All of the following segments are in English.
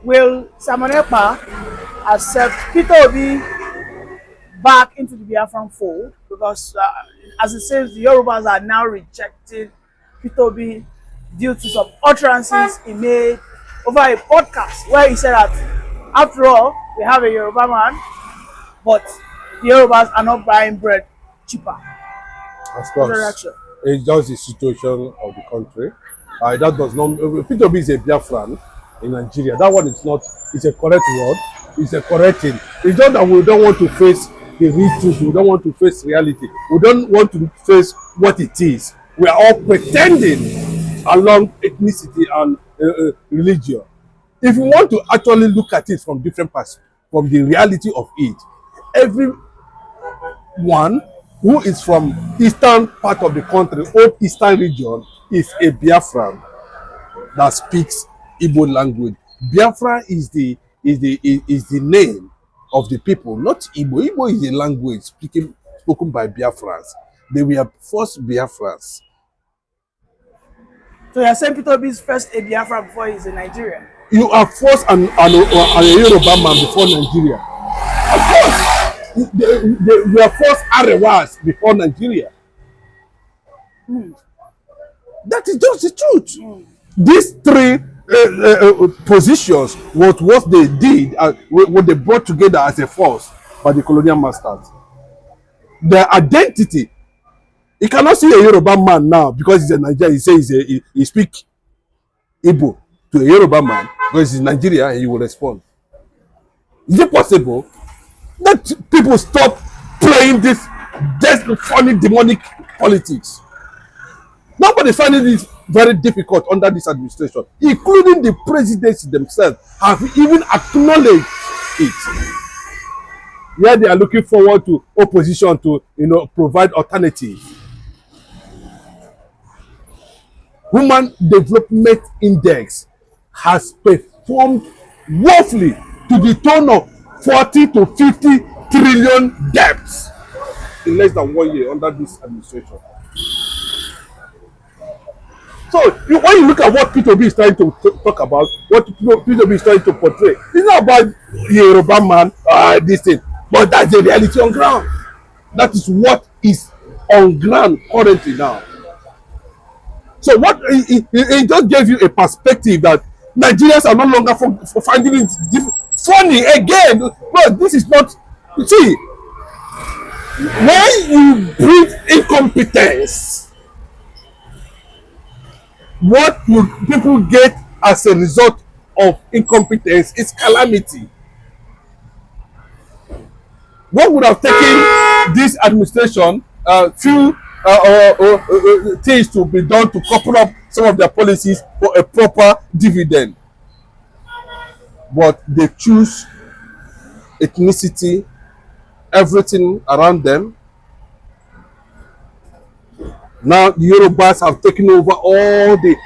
Will Samonepa accept Peter Obi back into the Biafran fold? Because as it says, the Yorubas are now rejecting Peter Obi due to some utterances he made over a podcast where he said that after all, we have a Yoruba man, but the Yorubas are not buying bread cheaper. Of course, it's just the situation of the country. That does not. Peter Obi is a Biafran in Nigeria. That one is not. It's a correct word. It's a correct thing. It's not that we don't want to face the real truth. We don't want to face reality. We don't want to face what it is. We are all pretending along ethnicity and religion. If you want to actually look at it from different perspectives, from the reality of it, everyone who is from eastern part of the country, old eastern region, is a Biafran that speaks Igbo language. Biafra is the name of the people, not Igbo. Igbo is a language spoken by Biafrans. They were first Biafrans. So you're saying Peter Obi is first a Biafra before he's in Nigeria? You are first a Yoruba man before Nigeria. Of course. They were first Arewas before Nigeria. That is just the truth. These three positions, what they did, what they brought together as a force by the colonial masters. Their identity. You cannot see a Yoruba man now because he's a Nigerian. He says he speaks Igbo to a Yoruba man because he's in Nigeria and he will respond. Is it possible? Let people stop playing this funny demonic politics. Nobody finding it very difficult under this administration, including the presidency themselves, have even acknowledged it. Where they are looking forward to opposition to provide alternatives. Human Development Index has performed woefully to the tune of 40 to 50 trillion debts in less than 1 year under this administration. So when you look at what Peter Obi is trying to talk about, what Peter Obi is trying to portray, it's not about Yoruba man, this thing, but that's the reality on ground. That is what is on ground currently now. So what it just gave you a perspective that Nigerians are no longer for finding it funny again. Well, this is not. You see, when you breed incompetence, what people get as a result of incompetence is calamity. What would have taken this administration few things to be done to couple up some of their policies for a proper dividend? But they choose ethnicity, everything around them. Now the Yorubas have taken over all the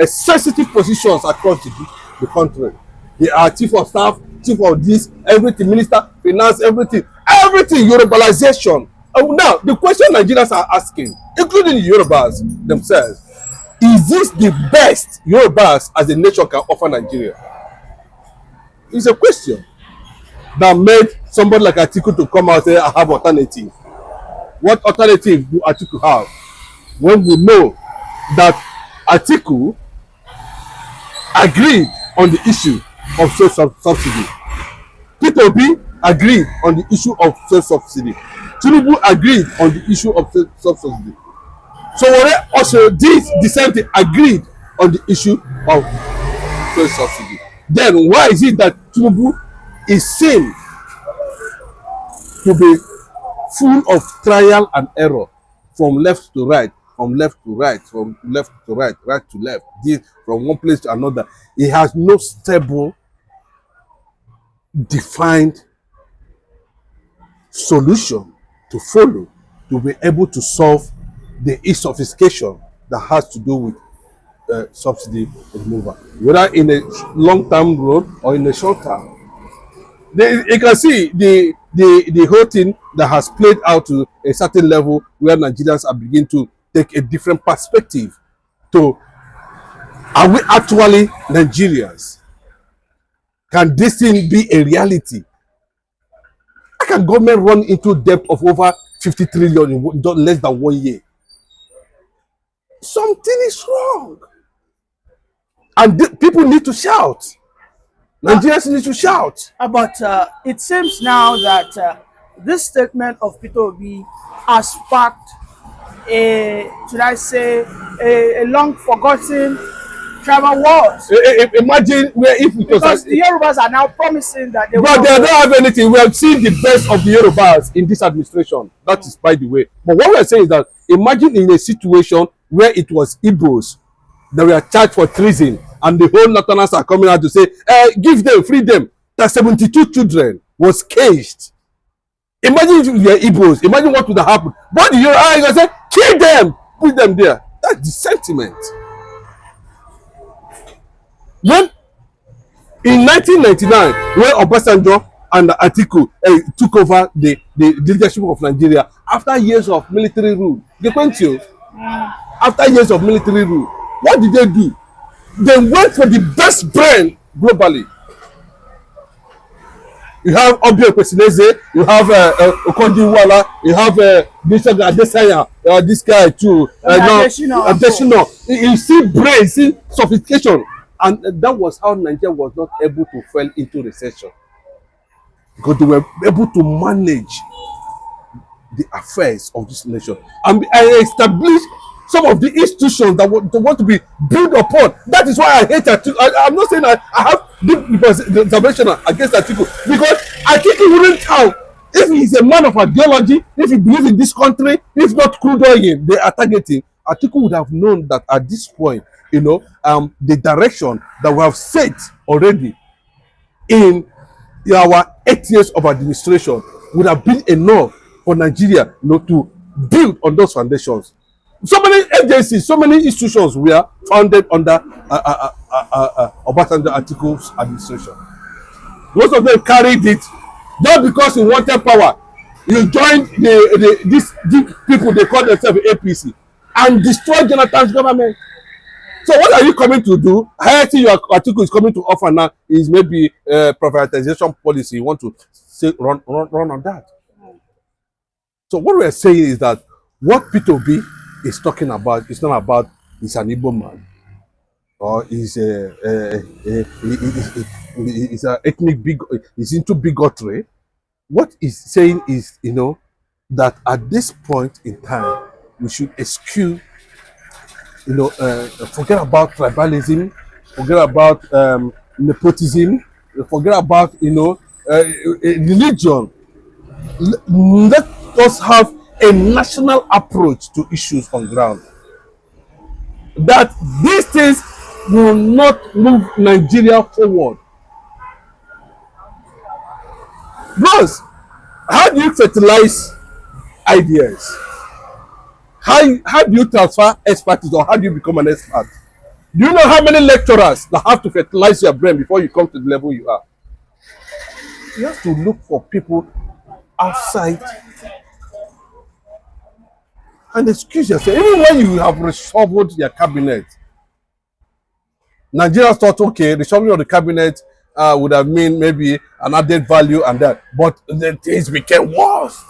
sensitive positions across the country. They are chief of staff, chief of this, everything, minister, finance, everything Yorubalization. Now the question Nigerians are asking, including the Yorubas themselves, is this the best Yorubas as a nation can offer Nigeria? It's a question that made somebody like Atiku to come out and say, I have alternative. What alternative do Atiku have? When we know that Atiku agreed on the issue of subsidy. Peter Obi agreed on the issue of subsidy. Tinubu agreed on the issue of subsidy. So also this dissenting agreed on the issue of subsidy. Then why is it that Tinubu is seen to be full of trial and error from left to right, from left to right, from left to right, right to left, from one place to another? He has no stable, defined solution to follow to be able to solve the e-sophistication that has to do with subsidy removal, whether in a long-term road or in a short term. You can see the whole thing that has played out to a certain level where Nigerians are beginning to take a different perspective to, are we actually Nigerians? Can this thing be a reality? How can government run into debt of over 50 trillion in less than 1 year? Something is wrong. And people need to shout. Nigerians need to shout. But it seems now that this statement of Peter Obi has sparked should I say, a long forgotten tribal wars. Imagine where if it was. Because the Yorubas are now promising that they will. But they don't have anything. We have seen the best of the Yorubas in this administration. That is by the way. But what we are saying is that imagine in a situation where it was Igbos that were charged for treason, and the whole Northerners are coming out to say, give them, free them. That 72 children was caged. Imagine if you were Igbos. Imagine what would have happened. But the Yorubas are going to say, kill them, put them there. That's the sentiment. When in 1999, when Obasanjo and Atiku took over the leadership of Nigeria after years of military rule, after years of military rule, what did they do? They went for the best brain globally. You have Obi'S, you have Okonjo-Iweala, you have Bishop Adesanya, this guy too. Adesina. You see brain, you see sophistication. And that was how Nigeria was not able to fall into recession. Because they were able to manage the affairs of this nation and establish some of the institutions that want to be built upon. That is why I hate Atiku. I'm not saying I have deep observation against Atiku, because Atiku wouldn't have, if he's a man of ideology, if he believes in this country, if not crude oil they are targeting, Atiku would have known that at this point, the direction that we have set already in our 8 years of administration would have been enough for Nigeria, to build on those foundations. So many agencies, so many institutions were founded under Obasanjo Atiku's administration. Most of them carried it not because he wanted power. He joined these people they call themselves APC and destroyed Jonathan's government. So what are you coming to do? I think your Atiku is coming to offer now is maybe privatization policy. You want to say run on that. So what we are saying is that what Peter Obi is talking about is not about he's an Igbo man or he's an ethnic he's into bigotry. What he's saying is, that at this point in time we should eschew, forget about tribalism, forget about nepotism, forget about religion. Let us have a national approach to issues on ground. That these things will not move Nigeria forward. Because how do you fertilize ideas? How do you transfer expertise, or how do you become an expert? Do you know how many lecturers that have to fertilize your brain before you come to the level you are? You have to look for people outside and excuse yourself. Even when you have reshuffled your cabinet, Nigerians thought, okay, the reshuffling of the cabinet would have mean maybe an added value and that, but the things became worse.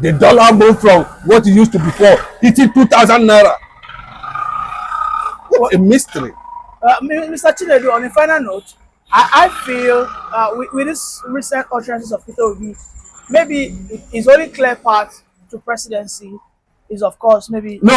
The dollar moved from what it used to before, hitting 2,000 naira. What a mystery. Mr. Chinedu, on a final note, I feel with this recent utterances of Peter Obi, maybe his only clear path to presidency is, of course, maybe in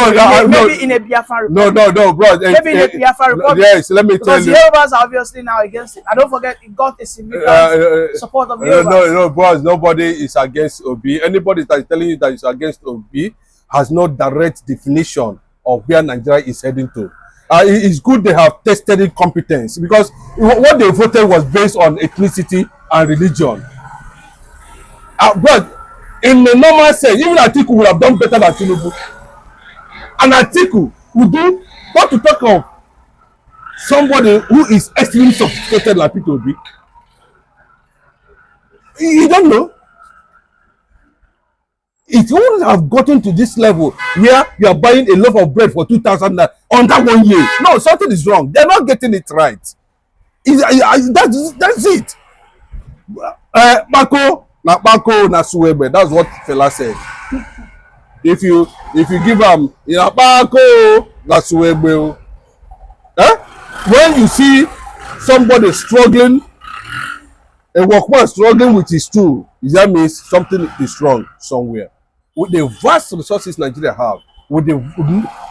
a Biafra republic. No, bro. Maybe in a Biafra republic. Yes, let me tell you. Because the Yorubas are obviously now against it. And don't forget, it got a significant support of the Yorubas. No, bros. Nobody is against Obi. Anybody that is telling you that is against Obi has no direct definition of where Nigeria is heading to. It's good they have tested competence, because what they voted was based on ethnicity and religion. But in the normal sense, even Atiku would have done better than Tinubu. And Atiku would do, not to talk of somebody who is extremely sophisticated like Peter Obi. You don't know. It wouldn't have gotten to this level where you are buying a loaf of bread for 2,000 under 1 year. No, something is wrong. They're not getting it right. That's it. Bako na suwebe. That's what fella said. If you give am Bako na suwebe. When you see somebody struggling, a workman struggling with his tool, that means something is wrong somewhere. With the vast resources Nigeria have, with the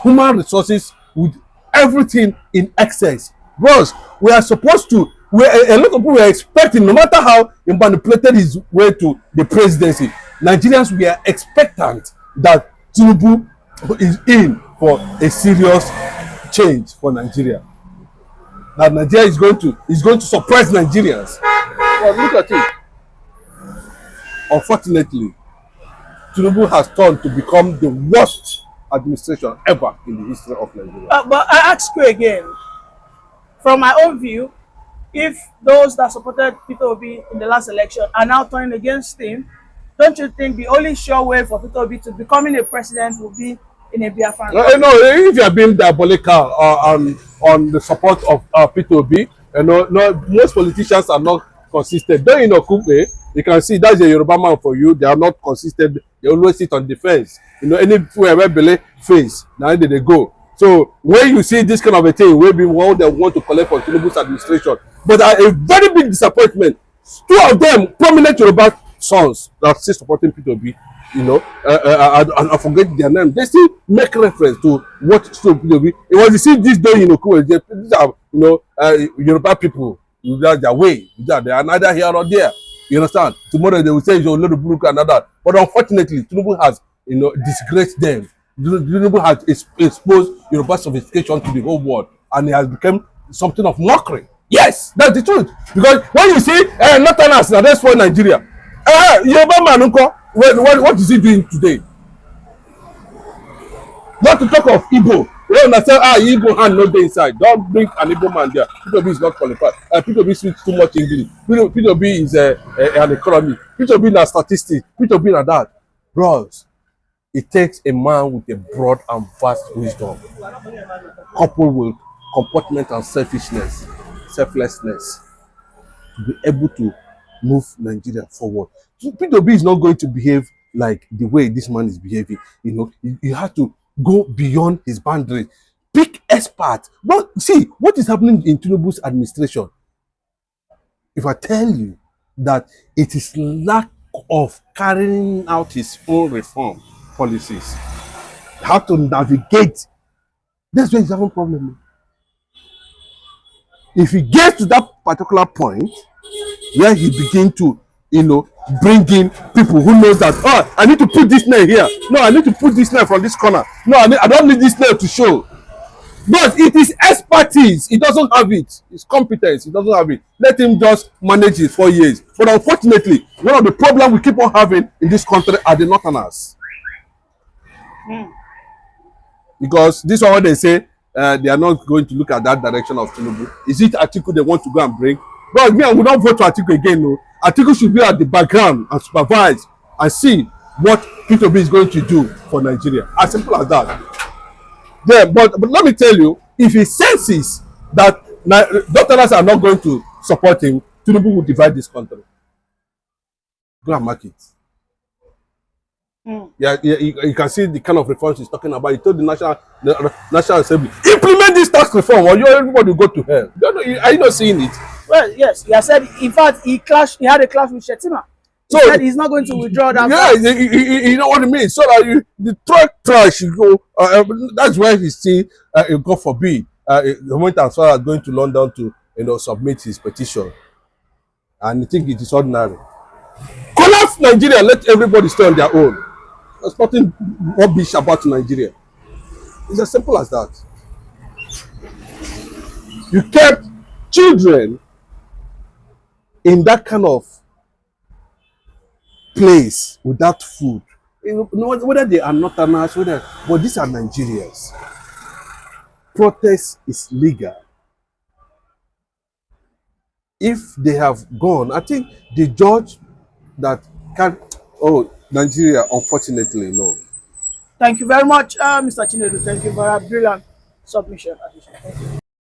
human resources, with everything in excess, bros, we are supposed to. A lot of people were expecting, no matter how he manipulated his way to the presidency, Nigerians were expectant that Tinubu is in for a serious change for Nigeria. That Nigeria is going to surprise Nigerians. But look at it. Unfortunately, Tinubu has turned to become the worst administration ever in the history of Nigeria. But I ask you again, from my own view, if those that supported Peter Obi in the last election are now turning against him, don't you think the only sure way for Peter Obi to becoming a president will be in a Biafran? No, if you are being diabolical on the support of Peter Obi, no, most politicians are not consistent. Don't you know Kupe? You can see that's a Yoruba man for you. They are not consistent. They always sit on the fence. Anywhere where Bele face, now they go. So when you see this kind of a thing, maybe what they want to collect for Tinubu's administration, but a very big disappointment. Two of them, prominent Yoruba sons that still supporting Peter Obi, I forget their name. They still make reference to what Peter Obi. It was this day, these are Yoruba people. That's their way. They are neither here nor there. You understand? Tomorrow they will say you're little Buruka and that. But unfortunately, Tinubu has disgraced them. Tinubu has exposed Yoruba sophistication to the whole world, and it has become something of mockery. Yes, that's the truth. Because when you see Northerners, now that's for Nigeria. Yoruba man, what is he doing today? Not to talk of Igbo. You understand? Igbo hand no dey inside. Don't bring an Igbo man there. Peter Obi is not qualified. Peter Obi speaks too much English. Peter Obi is an economy. Peter Obi na statistics. Peter Obi na that. Bros, it takes a man with a broad and vast wisdom, coupled with comportment and selflessness, to be able to move Nigeria forward. So Peter Obi is not going to behave like the way this man is behaving. You have to go beyond his boundaries. Pick experts. But see what is happening in Tinubu's administration. If I tell you that it is lack of carrying out his own reform policies, how to navigate, that's where he's having a problem. If he gets to that particular point where he begins to bring in people who knows that, I need to put this nail here, no, I need to put this nail from this corner, no, I don't need this nail to show. But it is expertise. He doesn't have it. It's competence. He doesn't have it. Let him just manage it 4 years. But unfortunately, one of the problems we keep on having in this country are the Northerners. Because this is what they say, they are not going to look at that direction of Tinubu. Is it Atiku they want to go and bring? But me, I will not vote for Atiku again. No. Atiku should be at the background and supervise and see what Peter Obi is going to do for Nigeria. As simple as that. Yeah, but let me tell you, if he senses that Northerners are not going to support him, Tinubu will divide this country. Go and mark it. Yeah, you can see the kind of reforms he's talking about. He told the National Assembly, implement this tax reform or everybody will go to hell. Are you not seeing it? Well, yes. He has said, in fact, he had a clash with Shetima. He said he's not going to withdraw that. Yeah, you know what I mean? So that the trash you go, that's why he see, God forbid, he went as far as going to London to submit his petition. And I think it is ordinary. Collapse Nigeria, let everybody stay on their own. There's nothing rubbish about Nigeria. It's as simple as that. You kept children in that kind of place without food. Whether they are Northerners, but these are Nigerians. Protest is legal. If they have gone, I think the judge that can. Oh, Nigeria, unfortunately, no. Thank you very much, Mr. Chinedu. Thank you for a brilliant submission. Thank you.